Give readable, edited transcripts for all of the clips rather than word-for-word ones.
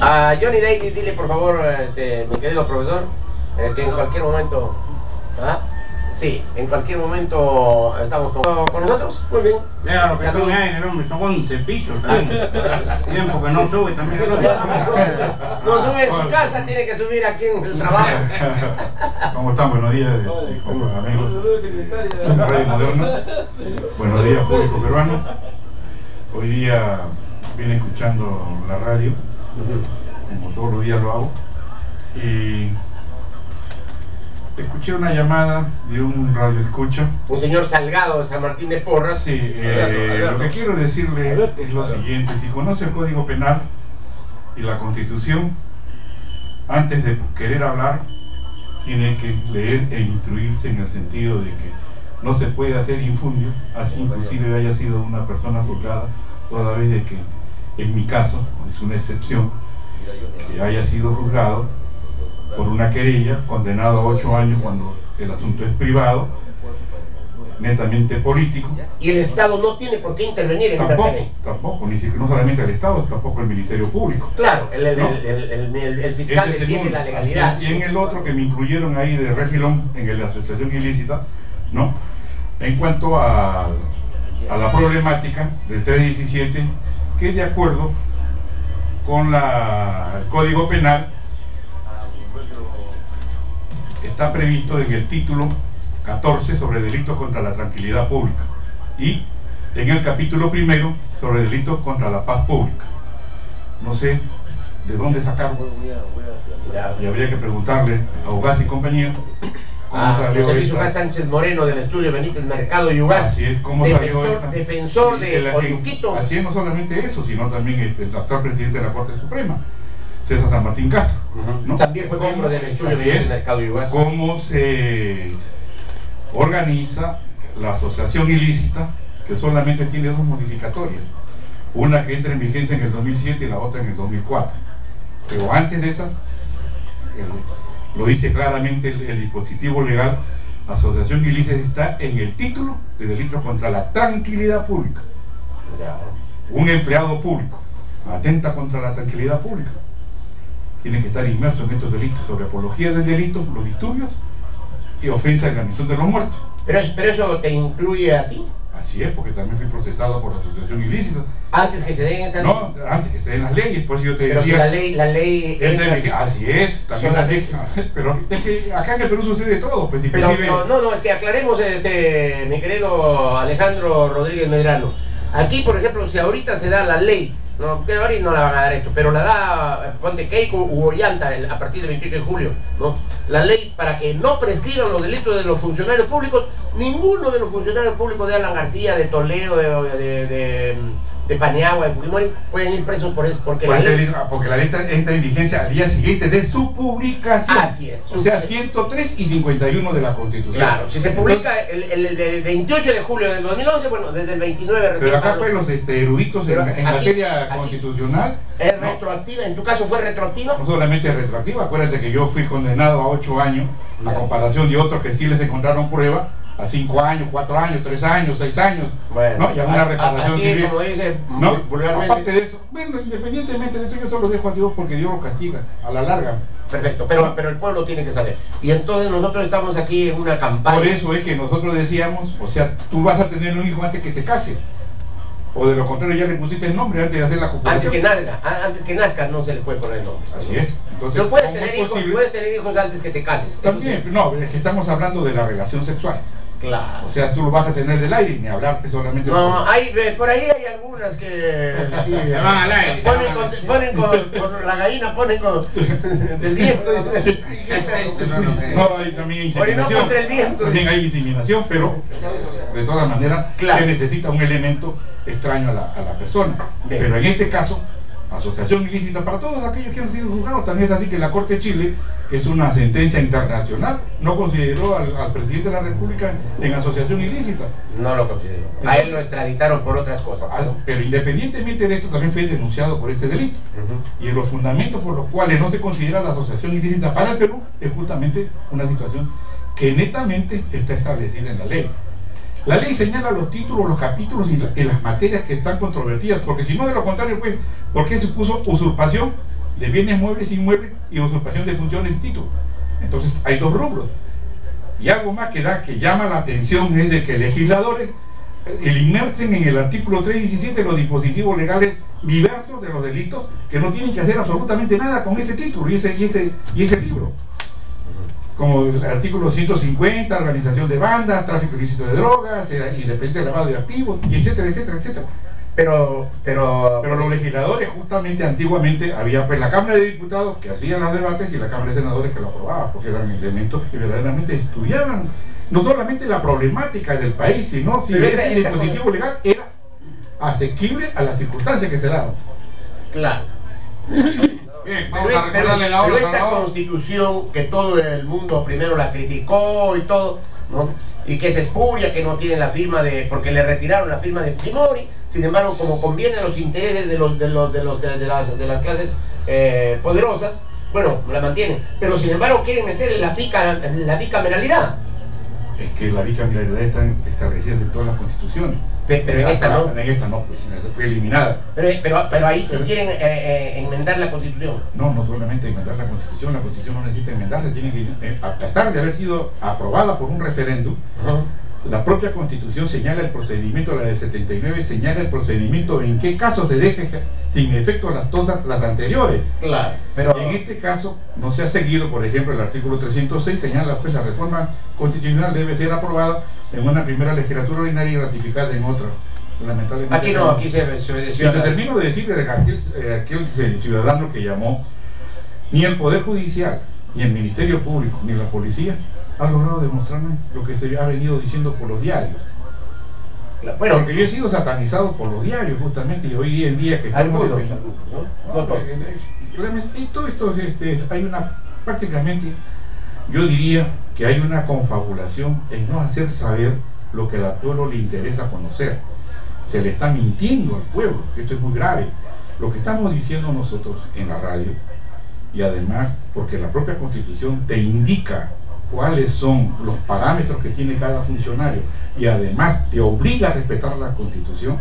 A Johnny Davis, dile por favor, mi querido profesor, que en cualquier momento... ¿Ah? Sí, en cualquier momento estamos con nosotros. Muy bien. Déjalo que tome aire, hombre, son 11 pisos. Tiempo que no sube también. No sube en su casa, tiene que subir aquí en el trabajo. ¿Cómo están? Buenos días, amigos de Radio Moderna. Buenos días, público peruano. Hoy día vine escuchando la radio, como todos los días lo hago, y escuché una llamada de un radioescucha. Un señor Salgado de San Martín de Porras. Sí, lo que quiero decirle es lo siguiente: si conoce el Código Penal y la Constitución, antes de querer hablar, tiene que leer e instruirse en el sentido de que no se puede hacer infundio, así inclusive haya sido una persona juzgada, toda vez de que, en mi caso, es una excepción, que haya sido juzgado por una querella, condenado a 8 años cuando el asunto es privado, netamente político. Y el Estado no tiene por qué intervenir en una querella. Tampoco, ni siquiera, no solamente el Estado, tampoco el Ministerio Público. Claro, el fiscal defiende la legalidad. Y en el otro que me incluyeron ahí de refilón, en la asociación ilícita, ¿no? En cuanto a la problemática del 317, que de acuerdo con el Código Penal está previsto en el título 14 sobre delitos contra la tranquilidad pública y en el capítulo primero sobre delitos contra la paz pública. No sé de dónde sacarlo, y habría que preguntarle a Ugaz y compañía. José Luis Ugaz Sánchez Moreno, del estudio Benítez Mercado y Ugaz, así es, como defensor de Oyuquito. Así es, no solamente eso, sino también el actual presidente de la Corte Suprema, César San Martín Castro, ¿no? También fue miembro del estudio Benítez Mercado y Ugaz. Cómo se organiza la asociación ilícita, que solamente tiene 2 modificatorias, una que entra en vigencia en el 2007 y la otra en el 2004, pero antes de esa, lo dice claramente el dispositivo legal, asociación ilícita está en el título de delitos contra la tranquilidad pública. Un empleado público atenta contra la tranquilidad pública, tiene que estar inmerso en estos delitos sobre apología del delito, los disturbios y ofensa en la misión de los muertos. Pero eso te incluye a ti. Así es, porque también fui procesado por asociación ilícita. Antes que se den estas... No, antes que se den las leyes, por eso yo te decía... Pero si la ley así es, también la ley... Pero es que acá en el Perú sucede todo, pues inclusive... No, es que aclaremos, mi querido Alejandro Rodríguez Medrano. Aquí, por ejemplo, si ahorita se da la ley, no, que ahorita no la van a dar esto, pero la da, ponte Keiko u Ollanta a partir del 28 de julio, ¿no? La ley para que no prescriban los delitos de los funcionarios públicos. Ninguno de los funcionarios públicos de Alan García, de Toledo, de Paniagua, de Fujimori, pueden ir presos por eso, porque la ley entra en vigencia al día siguiente de su publicación. Así es. O sea, 103 y 51 de la Constitución. Claro, si se publica el 28 de julio del 2011, bueno, desde el 29 recién. Pero acá pues los eruditos en materia constitucional... ¿Es retroactiva? ¿En tu caso fue retroactiva? No solamente retroactiva, acuérdate que yo fui condenado a 8 años, a comparación de otros que sí les encontraron prueba, a 5 años, 4 años, 3 años, 6 años, bueno, ¿no? Y alguna reparación civil. Como dice, ¿no? vulgarmente. Aparte de eso, bueno, independientemente de esto, yo solo dejo a Dios porque Dios lo castiga a la larga. Perfecto, pero el pueblo tiene que saber. Y entonces nosotros estamos aquí en una campaña. Por eso es que nosotros decíamos, o sea, tú vas a tener un hijo antes que te cases. O de lo contrario ya le pusiste el nombre antes de hacer la copulación. Antes que nazca no se le puede poner el nombre. Así es. Entonces, no puedes tener hijos antes que te cases. También, no, es que estamos hablando de la relación sexual. Claro. O sea, tú lo vas a tener del aire, ni hablar solamente... No, por ahí hay algunas que... Sí, van al aire. Ponen con la gallina, ponen con... del viento. No, hay también inseminación. Contra el viento. También hay inseminación, pero de todas maneras se necesita un elemento extraño a la persona. Bien. Pero en este caso, asociación ilícita para todos aquellos que han sido juzgados. También es así que la Corte de Chile, que es una sentencia internacional, no consideró al presidente de la República en asociación ilícita. No lo consideró. A él lo extraditaron por otras cosas. Pero independientemente de esto, también fue denunciado por este delito. Y los fundamentos por los cuales no se considera la asociación ilícita para el Perú es justamente una situación que netamente está establecida en la ley. La ley señala los títulos, los capítulos y las materias que están controvertidas, porque si no, de lo contrario, pues, ¿por qué se puso usurpación de bienes muebles e inmuebles y usurpación de funciones y títulos? Entonces hay dos rubros. Y algo más que llama la atención es de que legisladores inmersen en el artículo 317 los dispositivos legales diversos de los delitos que no tienen que hacer absolutamente nada con ese título y ese libro. Como el artículo 150, organización de bandas, tráfico ilícito de drogas, independiente lavado de activos, y etcétera, etcétera, etcétera. Pero los legisladores, justamente antiguamente, había pues la Cámara de Diputados que hacía los debates y la Cámara de Senadores que lo aprobaba, porque eran elementos que verdaderamente estudiaban no solamente la problemática del país, sino si ese dispositivo legal era asequible a las circunstancias que se daban. Claro. Vamos a recordarle la obra, pero esta Salvador. constitución que todo el mundo primero la criticó y todo, ¿no? Y que se espuria, que no tiene la firma porque le retiraron la firma de Fujimori. Sin embargo, como conviene a los intereses de las clases poderosas, bueno, la mantienen. Pero sin embargo quieren meterle la bicameralidad. Es que la bicameralidad está establecida en todas las constituciones. Pero en esta no. En esta no, pues fue eliminada. Pero ahí sí quieren enmendar la constitución. No solamente enmendar la constitución no necesita enmendarse, tiene que, a pesar de haber sido aprobada por un referéndum, la propia constitución señala el procedimiento, la del 79 señala el procedimiento en qué casos se deja sin efecto todas las anteriores. Claro, pero en este caso no se ha seguido. Por ejemplo, el artículo 306 señala pues la reforma constitucional debe ser aprobada en una primera legislatura ordinaria y ratificada en otra. Lamentablemente aquí no, aquí se obedeció. Y te termino de decirle de aquel ciudadano que llamó: ni el Poder Judicial, ni el Ministerio Público, ni la policía ha logrado demostrarme lo que se ha venido diciendo por los diarios. Bueno, porque yo he sido satanizado por los diarios justamente, y hoy en día que algunos, ¿no? Y todo esto hay prácticamente, yo diría que hay una confabulación en no hacer saber lo que al pueblo le interesa conocer. Se le está mintiendo al pueblo, que esto es muy grave. Lo que estamos diciendo nosotros en la radio, y además porque la propia Constitución te indica cuáles son los parámetros que tiene cada funcionario, y además te obliga a respetar la Constitución,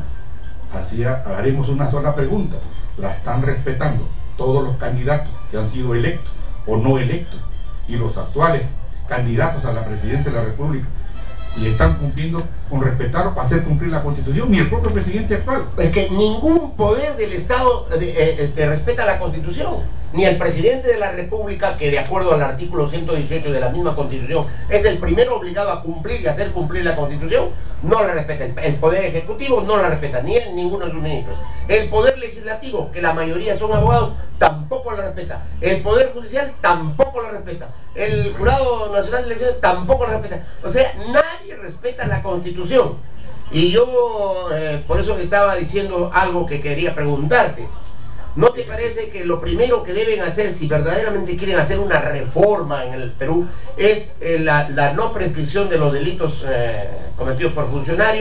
así haremos una sola pregunta: ¿la están respetando todos los candidatos que han sido electos o no electos, y los actuales candidatos a la presidencia de la República? Y están cumpliendo con respetar o hacer cumplir la Constitución, ni el propio presidente actual. Es que ningún poder del Estado respeta la Constitución, ni el presidente de la República, que de acuerdo al artículo 118 de la misma Constitución es el primero obligado a cumplir y hacer cumplir la Constitución, no la respeta. El Poder Ejecutivo no la respeta, ni él ni ninguno de sus ministros. El Poder Legislativo, que la mayoría son abogados, tampoco la respeta. El Poder Judicial tampoco la respeta. El Jurado Nacional de Elecciones tampoco la respeta. O sea, nadie respeta la Constitución. Y yo, por eso estaba diciendo algo que quería preguntarte. ¿No te parece que lo primero que deben hacer, si verdaderamente quieren hacer una reforma en el Perú, es la no prescripción de los delitos cometidos por funcionarios?